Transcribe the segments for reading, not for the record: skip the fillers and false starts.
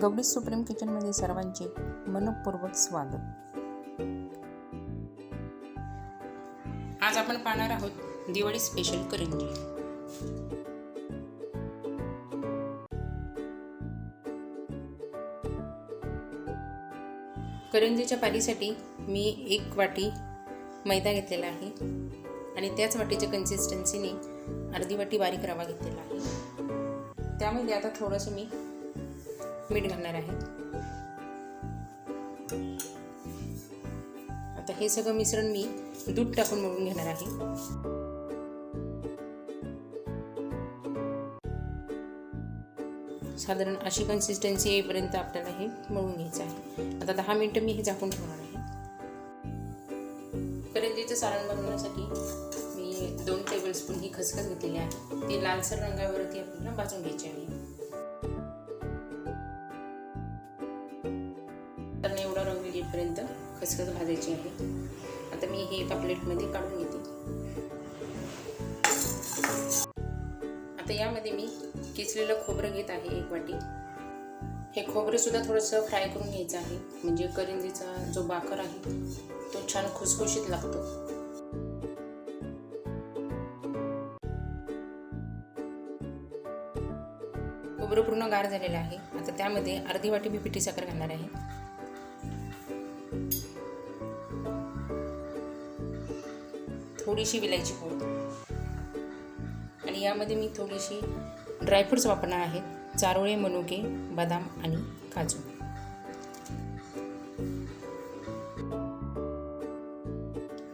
गौरीज supreme किचनमध्ये सर्वांचे मनपूर्वक स्वागत। आज आपण पाहणार आहोत दिवाळी स्पेशल करंजी। करंजीच्या पालीसाठी मी 1 वाटी मैदा घेतलेला आहे आणि त्याच वाटीच्या कन्सिस्टन्सीने अर्धी वाटी बारीक रवा घेतलेला आहे। त्यामध्ये आता थोडंसं मी मीठ घालणार आहे। आता हे सगळं मिश्रण मी दूध टाकून मळून घेणार आहे। साधारण अशी कन्सिस्टन्सी येईपर्यंत आपल्याला हे मळून घ्यायचं आहे। आता 10 मिनिटं मी हे झाकून ठेवणार आहे। करंजीचं सारण बनवण्यासाठी मी 2 टेबलस्पून ही खसखस घेतलेली आहे। ती लालसर रंगावरती आपल्याला भाजून घ्यायची आहे। तर एवढा रंग येईपर्यंत खसखस भाजायची आहे। आता मी हे एका प्लेटमध्ये काढून घेते। आता यामध्ये मी किसलेलं खोबरं घेत आहे 1 वाटी। हे खोबरं सुद्धा थोडंसं फ्राय करून घ्यायचं आहे, म्हणजे करंजीचा जो बाकर आहे तो छान खुसखुशीत लागतो। खोबरं पूर्ण गार झालेलं आहे। आता त्यामध्ये अर्धी वाटी मी पिठी साखर घालणार आहे। थोडीशी विलायची पूड आणि यामध्ये मी थोडीशी ड्रायफ्रुट्स वापरणार आहे। चारोळे, मनुके, बदाम आणि काजू।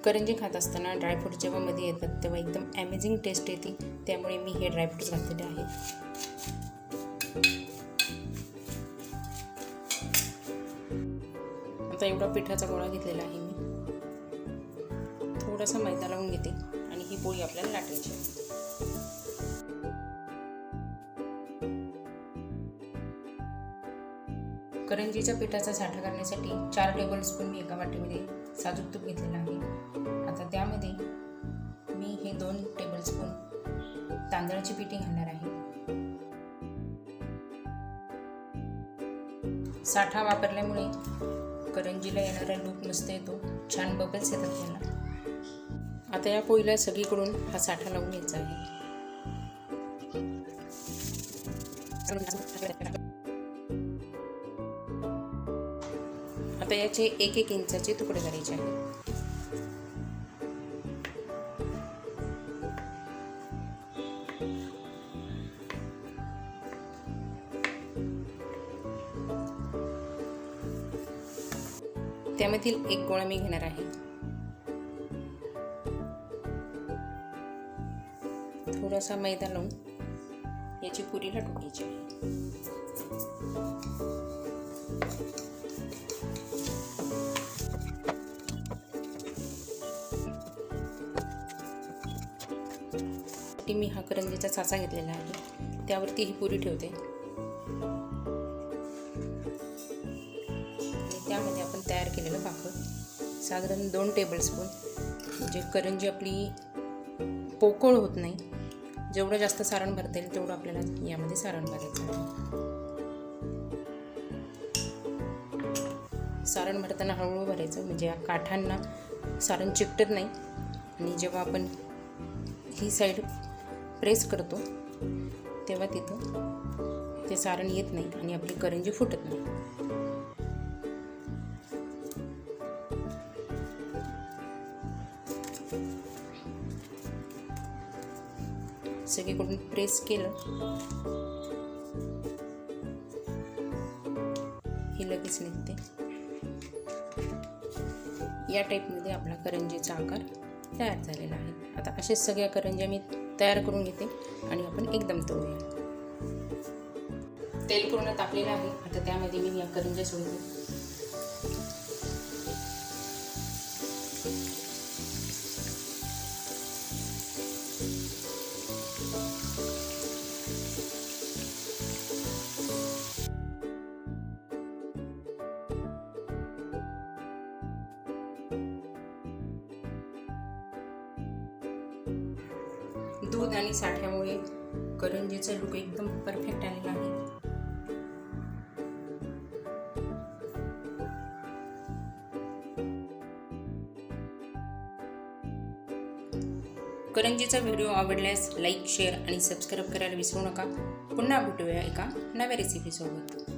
करंजी खात असताना ड्रायफ्रूट जेव्हा मध्ये येतात तेव्हा एकदम अमेझिंग टेस्ट येते, त्यामुळे मी हे ड्रायफ्रुट्स घातलेले आहेत। आता एवढा पिठाचा गोळा घेतलेला आहे मी। थोडासा मैदा लावून घेते आणि ही पोळी आपल्याला लाटायची आहे। करंजीच्या पिठाचा साठा करण्यासाठी 4 टेबलस्पून मी एका वाटीमध्ये साजूक तूप घेतलेलं आहे। आता त्यामध्ये मी हे 2 टेबलस्पून तांदळाची पिठी घालणार आहे। साठा वापरल्यामुळे करंजीला येणारा लूक मस्त येतो, छान बबल्स येतात त्याला। आता या पोळीला सगळीकडून हा साठा लावून घ्यायचा आहे। आता याचे 1-1 इंचाचे तुकडे करायचे आहेत। त्यामधील 1 गोळा मी घेणार आहे। थोडासा मैदा लावून याची पुरी लाटून घ्यायची आहे। मी हा करंजीचा साचा घेतलेला आहे, त्यावरती ही पुरी ठेवते आणि त्यामध्ये आपण तयार केलेलं बाकर साधारण 2 टेबलस्पून, म्हणजे करंजी आपली पोकळ होत नाही। जेवढं जास्त सारण भरता येईल तेवढं आपल्याला यामध्ये सारण भरायचं आहे। सारण भरताना हळूहळू भरायचं, म्हणजे या काठांना सारण चिकटत नाही आणि जेव्हा आपण ही साईड प्रेस करतो तेव्हा तिथं ते सारण येत नाही आणि आपली करंजी फुटत नाही। सगळीकडून प्रेस केलं ही लगेच निघते। या टाईपमध्ये आपला करंजीचा आकार तयार झालेला आहे। आता असेच सगळ्या करंज्या मी तयार करून घेते आणि आपण एकदम तळूया। तेल पूर्ण तापलेलं आहे। आता त्यामध्ये मी या करंज्या सोडते। दूध आणि साठ्यामुळे करंजीचा लुक एकदम परफेक्ट आलेला आहे। करंजीचा व्हिडिओ आवडल्यास लाईक, शेअर आणि सबस्क्राईब करायला विसरू नका. पुन्हा भेटूया एका नव्या रेसिपीसोबत.